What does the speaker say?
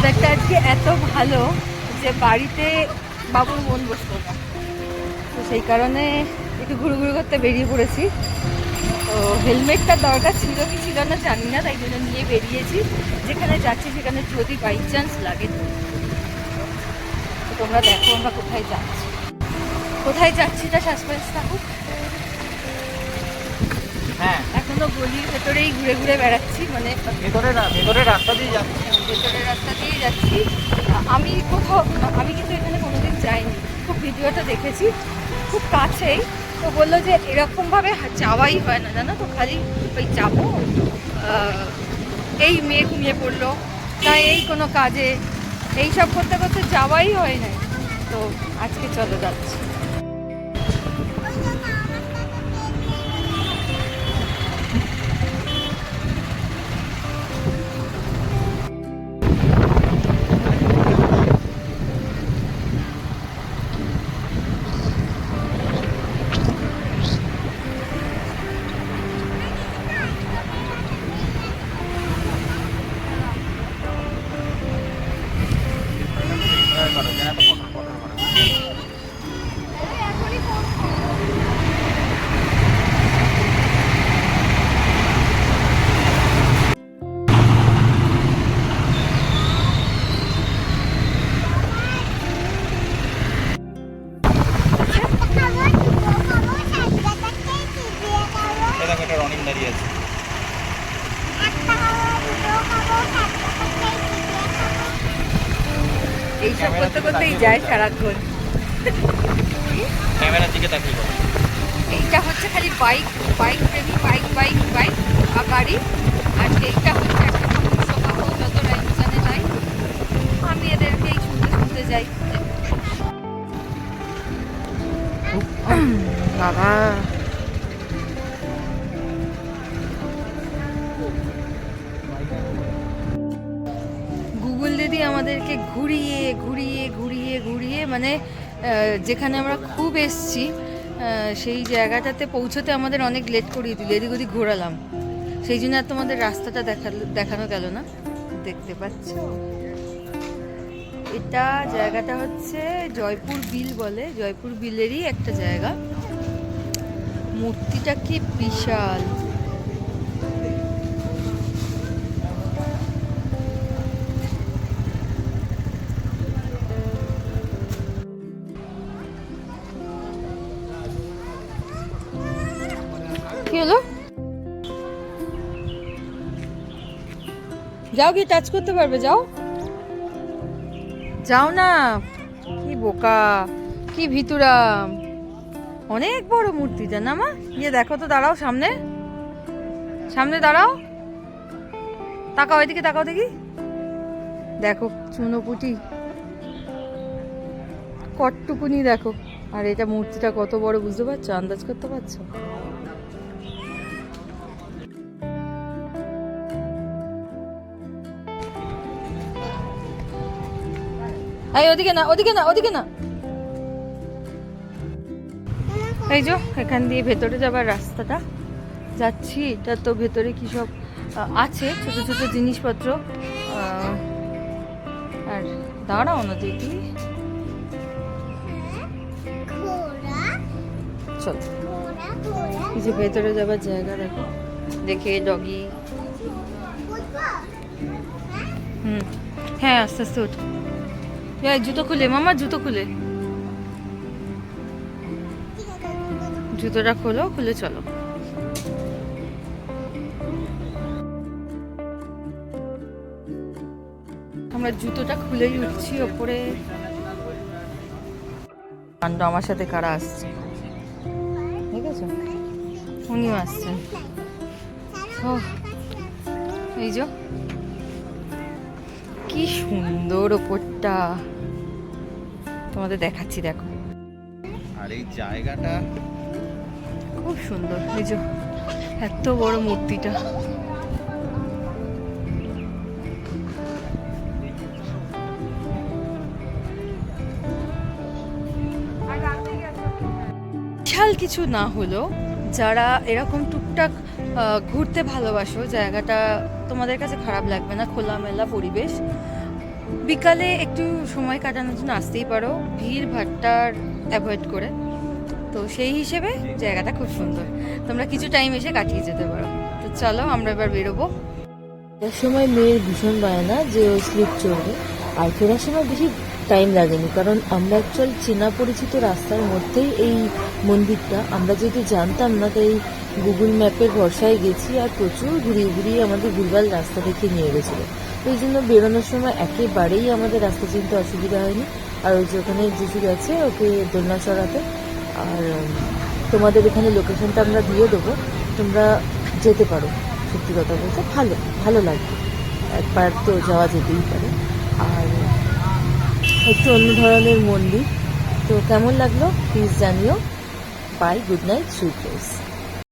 ওয়েদারটা আজকে এত ভালো যে বাড়িতে বাবুর মন বসলো না, তো সেই কারণে একটু ঘুরঘুর করতে বেরিয়ে পড়েছি। তো হেলমেটটা দরকার ছিল কি ছিল না জানি না, তাই জন্য নিয়ে বেরিয়েছি। যেখানে যাচ্ছি সেখানে যদি বাই চান্স লাগে তো তোমরা দেখো আমরা কোথায় যাচ্ছি। কোথায় যাচ্ছি তা সাসপেন্স থাকুক। হ্যাঁ, এখনো গলির ভেতরেই ঘুরে ঘুরে বেড়াচ্ছি, মানে ভেতরের রাস্তা দিয়ে যাচ্ছি। ভেতরের রাস্তা দিয়ে যাচ্ছি। আমি কিন্তু এখানে কোনোদিন যাইনি, খুব ভিডিওটা দেখেছি, খুব কাছেই। তো বললো যে এরকমভাবে যাওয়াই হয় না, জানো তো, খালি ওই যাবো এই মেয়ে ঘুমিয়ে পড়লো, তাই এই কোনো কাজে এইসব করতে করতে যাওয়াই হয় না। তো আজকে চলো যাচ্ছি। এইসব করতে করতেই যায় সারাক্ষণ। ক্যামেরার দিকে তাকিয়ে বলো। এইটা হচ্ছে খালি বাইক বাইক প্রেমী, বাইক বাইক বাইক আর গাড়ি। আর এইটা হচ্ছে একটা স্বভাব, যতটা ইনসানে নাই আমি এদেরকেই শুনতে শুনতে যাই। বাবা গুগল দিদি আমাদেরকে ঘুরিয়ে ঘুরিয়ে ঘুরিয়ে ঘুরিয়ে মানে যেখানে আমরা খুব এসছি সেই জায়গাটাতে পৌঁছতে আমাদের অনেক লেট করিয়ে দিল, এদিক ওদিক ঘোরালাম, সেই জন্য আর তোমাদের রাস্তাটা দেখানো গেল না। দেখতে পাচ্ছ এটা জায়গাটা হচ্ছে জয়পুর বিল বলে, জয়পুর বিলেরই একটা জায়গা। মূর্তিটা কি বিশাল! কি হলো? যাও, কি টাচ করতে পারবে? যাও যাও না, কি বোকা, কি ভিতুরা। অনেক বড় মূর্তিটা না মা, গিয়ে দেখো তো, দাঁড়াও সামনে, সামনে দাঁড়াও, তাকাও এদিকে, তাকাও দেখি, দেখো চুনোপুটি কটটুকুনি দেখো। আর এটা মূর্তিটা কত বড় বুঝতে পারছো, আন্দাজ করতে পারছো? এই ওদিকে না, ওদিকে না, ওদিকে না। এই যে এখান দিয়ে ভেতরে যাবার রাস্তাটা যাচ্ছি। এটা তো ভেতরে কি সব আছে, ছোট ছোট জিনিসপত্র। আর দাঁড়াও না দেখি, চলো এই যে ভেতরে যাবার জায়গা দেখো, দেখে ডগি। হ্যাঁ আস্তে আস্তে ওঠো। জুতো খুলে মামা, জুতো খুলে, জুতোটা খোলো, খুলে চলো। আমরা জুতোটা খুলেই উঠছি ওপরে। কাণ্ড, আমার সাথে কারা আসছে ঠিক আছে, উনিও আসছেন। এই যে কি সুন্দর ওপরটা, তোমাদের দেখাচ্ছি দেখো। আর এই জায়গাটা খুব সুন্দর। এই যে এত বড় মূর্তিটা, বিশাল কিছু না হলো, যারা এরকম টুকটাক ঘুরতে ভালোবাসো, জায়গাটা তোমাদের কাছে খারাপ লাগবে না, খোলামেলা পরিবেশ। বিকালে একটু সময় কাটানোর জন্য আসতেই পারো, ভিড় ভাট্টার অ্যাভয়েড করে। তো সেই হিসেবে জায়গাটা খুব সুন্দর, তোমরা কিছু টাইম এসে কাটিয়ে যেতে পারো। তো চলো আমরা এবার বেরোবো। ফেরার সময় মেয়ের ভীষণ বায়না যে ও স্লিপ চড়বে, আর ফেরার সময় বেশি টাইম লাগেনি, কারণ আমরা অ্যাকচুয়াল চেনা পরিচিত রাস্তার মধ্যেই এই মন্দিরটা, আমরা যেহেতু জানতাম না তাই গুগল ম্যাপের ভরসায় গেছি, আর প্রচুর ঘুরিয়ে ঘুরিয়ে আমাদের ভুলভাল রাস্তা দেখে নিয়ে গেছিলো। তো এই জন্য বেরোনোর সময় একেবারেই আমাদের রাস্তা চিনতে অসুবিধা হয়নি। আর ওই যে ওখানে যিশু গেছে ওকে দোলনা চড়াতে, আর তোমাদের এখানে লোকেশনটা আমরা দিয়ে দেবো, তোমরা যেতে পারো। সত্যি কথা বলতে ভালো ভালো লাগবে, একবার তো যাওয়া যেতেই পারে। আর একটু অন্য ধরনের মন্দির, তো কেমন লাগলো প্লিজ জানিও। Bye, good night, sweet dreams.